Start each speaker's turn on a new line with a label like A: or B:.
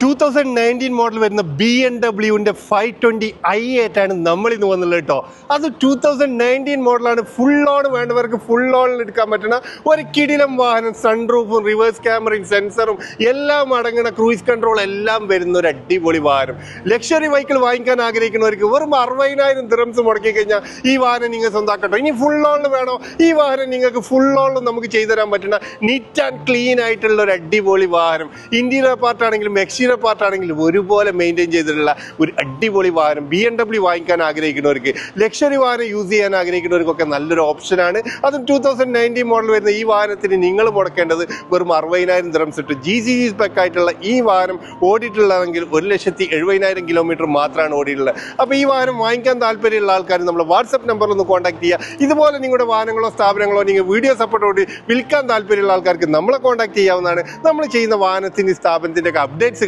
A: 2019 model വരുന്ന BMW 520i8 ആണ് നമ്മൾ ഇന്ന് വന്നുള്ളത് കേട്ടോ. അത് 2019 മോഡലാണ്. ഫുൾ ഓൺ വേണ്ടവർക്ക് ഫുൾ ഓണിൽ എടുക്കാൻ പറ്റുന്ന ഒരു കിടിലം വാഹനം. സൺറൂഫും റിവേഴ്സ് ക്യാമറയും സെൻസറും എല്ലാം അടങ്ങുന്ന ക്രൂയിസ് കൺട്രോൾ എല്ലാം വരുന്ന ഒരു അടിപൊളി വാഹനം. ലക്ഷറി വെഹിക്കിൾ വാങ്ങിക്കാൻ ആഗ്രഹിക്കുന്നവർക്ക് വെറും 60,000 ദിർഹംസ് മുടക്കി കഴിഞ്ഞാൽ ഈ വാഹനം നിങ്ങൾ സ്വന്തമാക്കട്ടോ. ഇനി ഫുൾ ഓണിൽ വേണോ, ഈ വാഹനം നിങ്ങൾക്ക് ഫുൾ ഓണിൽ നമുക്ക് ചെയ്തു തരാൻ പറ്റുന്ന നീറ്റ് ആൻഡ് ക്ലീൻ ആയിട്ടുള്ള ഒരു അടിപൊളി വാഹനം. ഇന്റീരിയർ പാർട്ട് ആണെങ്കിലും എക്സ്റ്റീരിയർ പാർട്ടാണെങ്കിലും ഒരുപോലെ മെയിൻറ്റെയിൻ ചെയ്തിട്ടുള്ള ഒരു അടിപൊളി വാഹനം. BMW വാങ്ങിക്കാൻ ആഗ്രഹിക്കുന്നവർക്ക്, ലക്ഷറി വാഹനം യൂസ് ചെയ്യാൻ ആഗ്രഹിക്കുന്നവർക്കൊക്കെ നല്ലൊരു ഓപ്ഷനാണ്. അതും 2019 മോഡൽ വരുന്ന ഈ വാഹനത്തിന് നിങ്ങൾ മുടക്കേണ്ടത് വെറും 60,000 ദിർഹംസ് ഇട്ട് GCC സ്പെക് ആയിട്ടുള്ള ഈ വാഹനം ഓടിയിട്ടുള്ളതെങ്കിൽ 1,70,000 കിലോമീറ്റർ മാത്രമാണ് ഓടിയിട്ടുള്ളത്. അപ്പോൾ ഈ വാഹനം വാങ്ങിക്കാൻ താല്പര്യമുള്ള ആൾക്കാർ നമ്മുടെ വാട്സപ്പ് നമ്പറിൽ ഒന്ന് കോൺടാക്ട് ചെയ്യുക. ഇതുപോലെ നിങ്ങളുടെ വാഹനങ്ങളോ സ്ഥാപനങ്ങളോ നിങ്ങൾ വീഡിയോ സപ്പോർട്ടോട് വിൽക്കാൻ താല്പര്യമുള്ള ആൾക്കാർക്ക് നമ്മളെ കോൺടാക്ട് ചെയ്യാവുന്നതാണ്. നമ്മൾ ചെയ്യുന്ന വാഹനത്തിൻ്റെ സ്ഥാപനത്തിൻ്റെ ഒക്കെ അപ്ഡേറ്റ്സ്